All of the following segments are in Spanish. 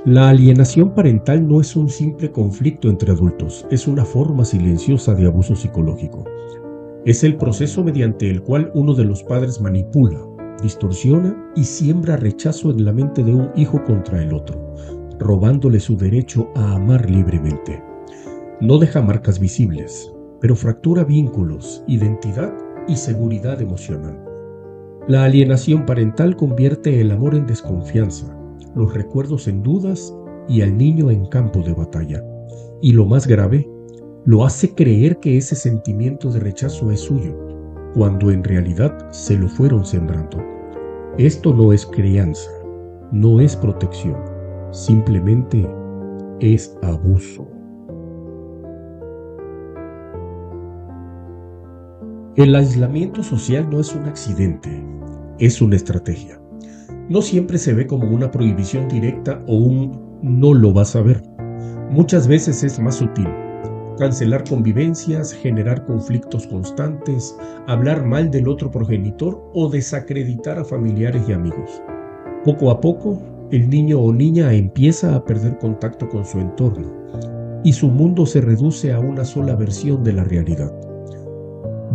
La alienación parental no es un simple conflicto entre adultos, es una forma silenciosa de abuso psicológico. Es el proceso mediante el cual uno de los padres manipula, distorsiona y siembra rechazo en la mente de un hijo contra el otro, robándole su derecho a amar libremente. No deja marcas visibles, pero fractura vínculos, identidad y seguridad emocional. La alienación parental convierte el amor en desconfianza, los recuerdos en dudas y al niño en campo de batalla. Y lo más grave, lo hace creer que ese sentimiento de rechazo es suyo, cuando en realidad se lo fueron sembrando. Esto no es crianza, no es protección, simplemente es abuso. El aislamiento social no es un accidente, es una estrategia. No siempre se ve como una prohibición directa o un no lo vas a ver. Muchas veces es más sutil. Cancelar convivencias, generar conflictos constantes, hablar mal del otro progenitor o desacreditar a familiares y amigos. Poco a poco, el niño o niña empieza a perder contacto con su entorno y su mundo se reduce a una sola versión de la realidad.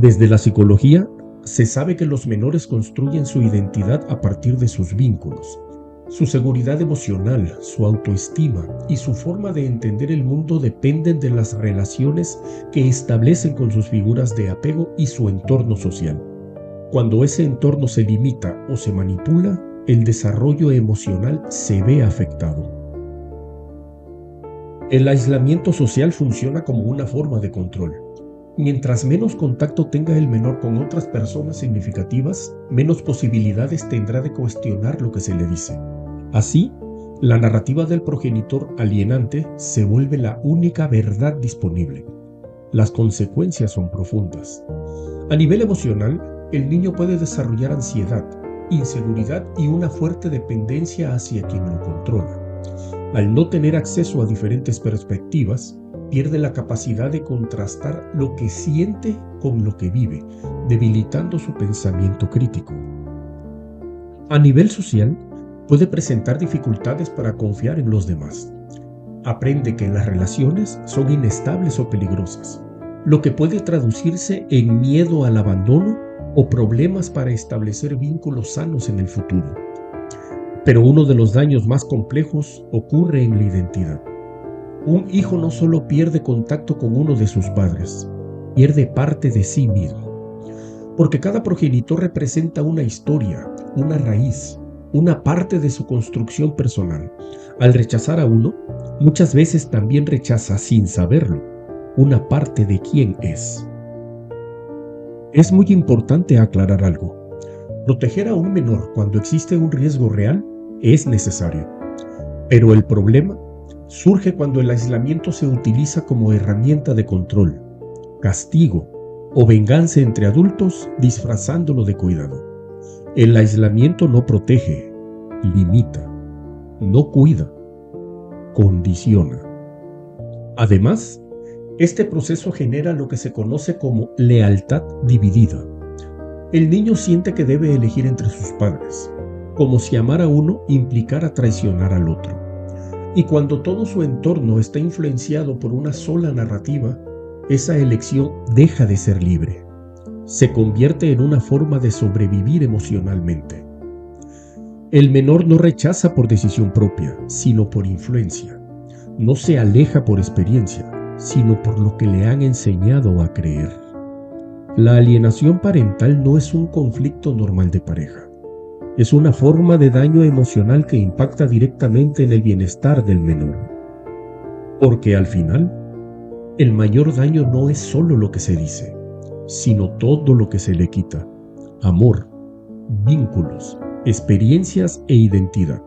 Desde la psicología, se sabe que los menores construyen su identidad a partir de sus vínculos. Su seguridad emocional, su autoestima y su forma de entender el mundo dependen de las relaciones que establecen con sus figuras de apego y su entorno social. Cuando ese entorno se limita o se manipula, el desarrollo emocional se ve afectado. El aislamiento social funciona como una forma de control. Mientras menos contacto tenga el menor con otras personas significativas, menos posibilidades tendrá de cuestionar lo que se le dice. Así, la narrativa del progenitor alienante se vuelve la única verdad disponible. Las consecuencias son profundas. A nivel emocional, el niño puede desarrollar ansiedad, inseguridad y una fuerte dependencia hacia quien lo controla. Al no tener acceso a diferentes perspectivas, pierde la capacidad de contrastar lo que siente con lo que vive, debilitando su pensamiento crítico. A nivel social, puede presentar dificultades para confiar en los demás. Aprende que las relaciones son inestables o peligrosas, lo que puede traducirse en miedo al abandono o problemas para establecer vínculos sanos en el futuro. Pero uno de los daños más complejos ocurre en la identidad. Un hijo no solo pierde contacto con uno de sus padres, pierde parte de sí mismo. Porque cada progenitor representa una historia, una raíz, una parte de su construcción personal. Al rechazar a uno, muchas veces también rechaza sin saberlo una parte de quién es. Es muy importante aclarar algo. Proteger a un menor cuando existe un riesgo real es necesario. Pero el problema surge cuando el aislamiento se utiliza como herramienta de control, castigo o venganza entre adultos disfrazándolo de cuidado. El aislamiento no protege, limita, no cuida, condiciona. Además, este proceso genera lo que se conoce como lealtad dividida. El niño siente que debe elegir entre sus padres, como si amar a uno implicara traicionar al otro. Y cuando todo su entorno está influenciado por una sola narrativa, esa elección deja de ser libre. Se convierte en una forma de sobrevivir emocionalmente. El menor no rechaza por decisión propia, sino por influencia. No se aleja por experiencia, sino por lo que le han enseñado a creer. La alienación parental no es un conflicto normal de pareja. Es una forma de daño emocional que impacta directamente en el bienestar del menor. Porque al final, el mayor daño no es solo lo que se dice, sino todo lo que se le quita: amor, vínculos, experiencias e identidad.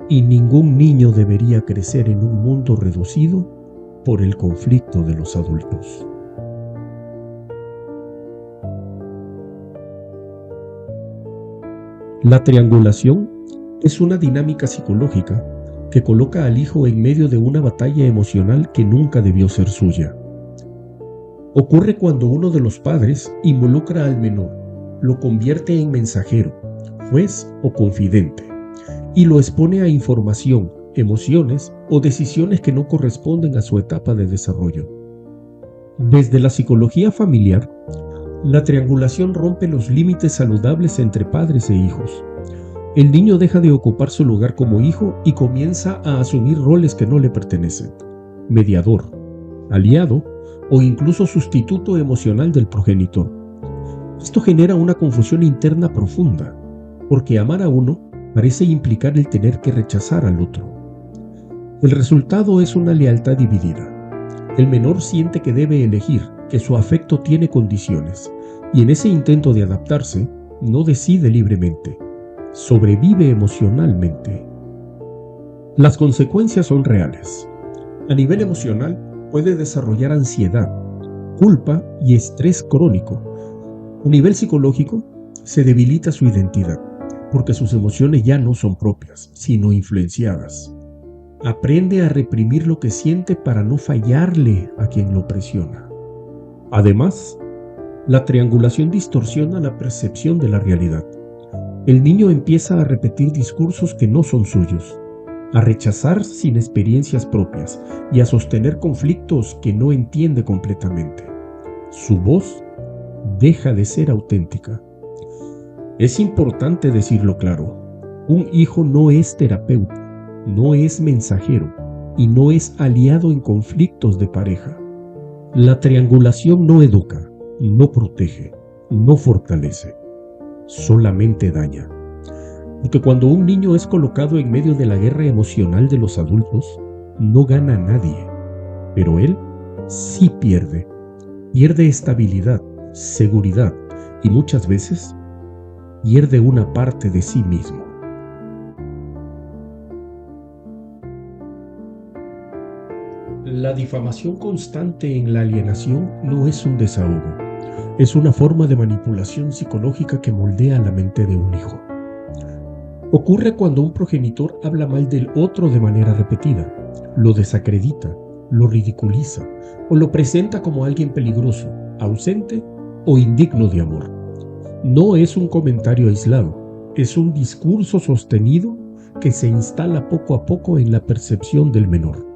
Y ningún niño debería crecer en un mundo reducido por el conflicto de los adultos. La triangulación es una dinámica psicológica que coloca al hijo en medio de una batalla emocional que nunca debió ser suya. Ocurre cuando uno de los padres involucra al menor, lo convierte en mensajero, juez o confidente, y lo expone a información, emociones o decisiones que no corresponden a su etapa de desarrollo. Desde la psicología familiar, la triangulación rompe los límites saludables entre padres e hijos. El niño deja de ocupar su lugar como hijo y comienza a asumir roles que no le pertenecen: mediador, aliado o incluso sustituto emocional del progenitor. Esto genera una confusión interna profunda, porque amar a uno parece implicar el tener que rechazar al otro. El resultado es una lealtad dividida. El menor siente que debe elegir, que su afecto tiene condiciones, y en ese intento de adaptarse, no decide libremente, sobrevive emocionalmente. Las consecuencias son reales. A nivel emocional, puede desarrollar ansiedad, culpa y estrés crónico. A nivel psicológico, se debilita su identidad, porque sus emociones ya no son propias, sino influenciadas. Aprende a reprimir lo que siente para no fallarle a quien lo presiona. Además, la triangulación distorsiona la percepción de la realidad. El niño empieza a repetir discursos que no son suyos, a rechazar sin experiencias propias y a sostener conflictos que no entiende completamente. Su voz deja de ser auténtica. Es importante decirlo claro: un hijo no es terapeuta, no es mensajero y no es aliado en conflictos de pareja. La triangulación no educa, no protege, no fortalece, solamente daña. Porque cuando un niño es colocado en medio de la guerra emocional de los adultos, no gana a nadie, pero él sí pierde. Pierde estabilidad, seguridad y muchas veces pierde una parte de sí mismo. La difamación constante en la alienación no es un desahogo, es una forma de manipulación psicológica que moldea la mente de un hijo. Ocurre cuando un progenitor habla mal del otro de manera repetida, lo desacredita, lo ridiculiza o lo presenta como alguien peligroso, ausente o indigno de amor. No es un comentario aislado, es un discurso sostenido que se instala poco a poco en la percepción del menor.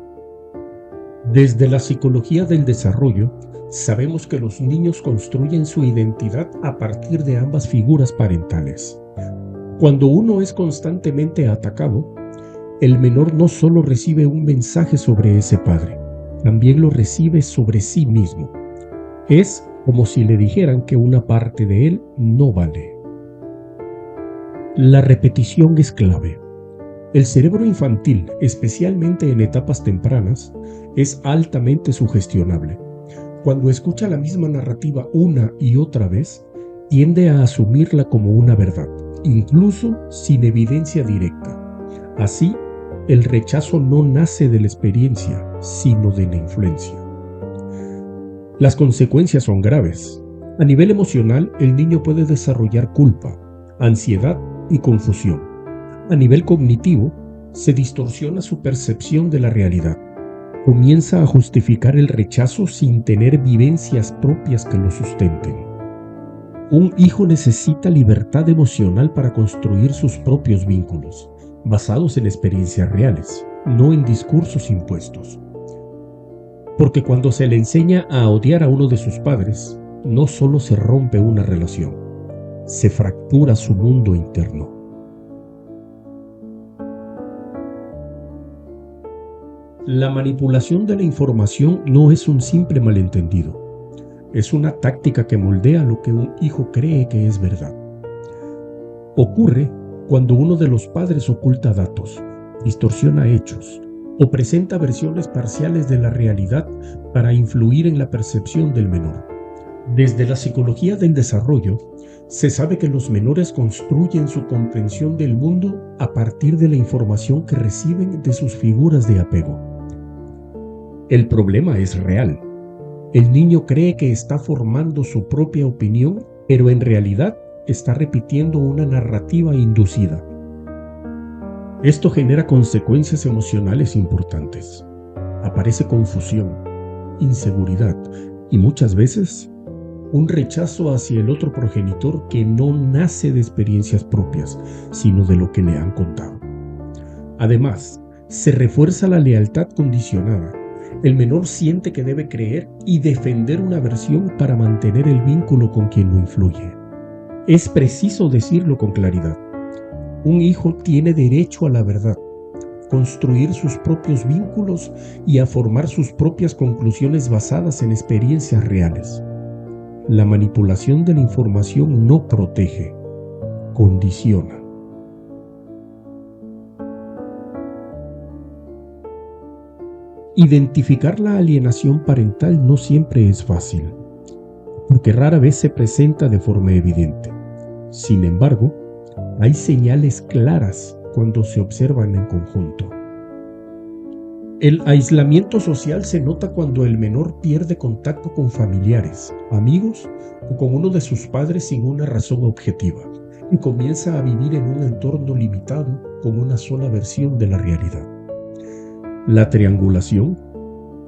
Desde la psicología del desarrollo, sabemos que los niños construyen su identidad a partir de ambas figuras parentales. Cuando uno es constantemente atacado, el menor no solo recibe un mensaje sobre ese padre, también lo recibe sobre sí mismo. Es como si le dijeran que una parte de él no vale. La repetición es clave. El cerebro infantil, especialmente en etapas tempranas, es altamente sugestionable. Cuando escucha la misma narrativa una y otra vez, tiende a asumirla como una verdad, incluso sin evidencia directa. Así, el rechazo no nace de la experiencia, sino de la influencia. Las consecuencias son graves. A nivel emocional, el niño puede desarrollar culpa, ansiedad y confusión. A nivel cognitivo, se distorsiona su percepción de la realidad. Comienza a justificar el rechazo sin tener vivencias propias que lo sustenten. Un hijo necesita libertad emocional para construir sus propios vínculos, basados en experiencias reales, no en discursos impuestos. Porque cuando se le enseña a odiar a uno de sus padres, no solo se rompe una relación, se fractura su mundo interno. La manipulación de la información no es un simple malentendido. Es una táctica que moldea lo que un hijo cree que es verdad. Ocurre cuando uno de los padres oculta datos, distorsiona hechos o presenta versiones parciales de la realidad para influir en la percepción del menor. Desde la psicología del desarrollo, se sabe que los menores construyen su comprensión del mundo a partir de la información que reciben de sus figuras de apego. El problema es real. El niño cree que está formando su propia opinión, pero en realidad está repitiendo una narrativa inducida. Esto genera consecuencias emocionales importantes. Aparece confusión, inseguridad y muchas veces un rechazo hacia el otro progenitor que no nace de experiencias propias, sino de lo que le han contado. Además, Se refuerza la lealtad condicionada. El menor siente que debe creer y defender una versión para mantener el vínculo con quien lo influye. Es preciso decirlo con claridad. Un hijo tiene derecho a la verdad, construir sus propios vínculos y a formar sus propias conclusiones basadas en experiencias reales. La manipulación de la información no protege, condiciona. Identificar la alienación parental no siempre es fácil, porque rara vez se presenta de forma evidente. Sin embargo, hay señales claras cuando se observan en conjunto. El aislamiento social se nota cuando el menor pierde contacto con familiares, amigos o con uno de sus padres sin una razón objetiva y comienza a vivir en un entorno limitado con una sola versión de la realidad. La triangulación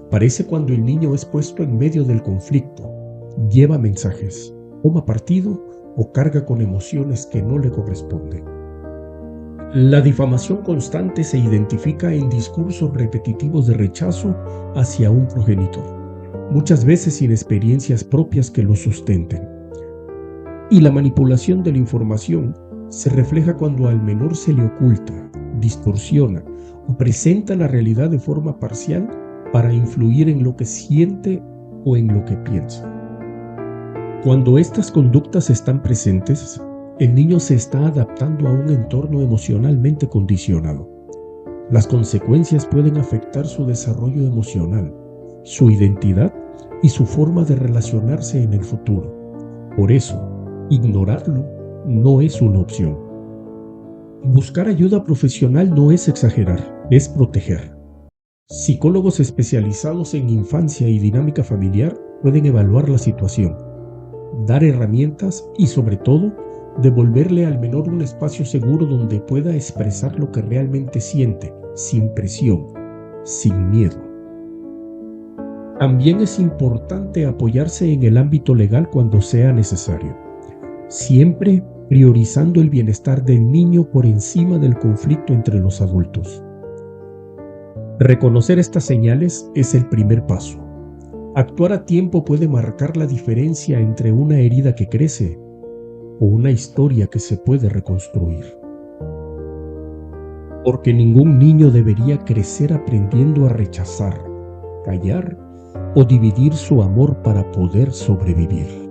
aparece cuando el niño es puesto en medio del conflicto, lleva mensajes, toma partido o carga con emociones que no le corresponden. La difamación constante se identifica en discursos repetitivos de rechazo hacia un progenitor, muchas veces sin experiencias propias que lo sustenten. Y la manipulación de la información se refleja cuando al menor se le oculta, distorsiona o presenta la realidad de forma parcial para influir en lo que siente o en lo que piensa. Cuando estas conductas están presentes, el niño se está adaptando a un entorno emocionalmente condicionado. Las consecuencias pueden afectar su desarrollo emocional, su identidad y su forma de relacionarse en el futuro. Por eso, ignorarlo no es una opción. Buscar ayuda profesional no es exagerar, es proteger. Psicólogos especializados en infancia y dinámica familiar pueden evaluar la situación, dar herramientas y, sobre todo, devolverle al menor un espacio seguro donde pueda expresar lo que realmente siente, sin presión, sin miedo. También es importante apoyarse en el ámbito legal cuando sea necesario, siempre priorizando el bienestar del niño por encima del conflicto entre los adultos. Reconocer estas señales es el primer paso. Actuar a tiempo puede marcar la diferencia entre una herida que crece o una historia que se puede reconstruir. Porque ningún niño debería crecer aprendiendo a rechazar, callar o dividir su amor para poder sobrevivir.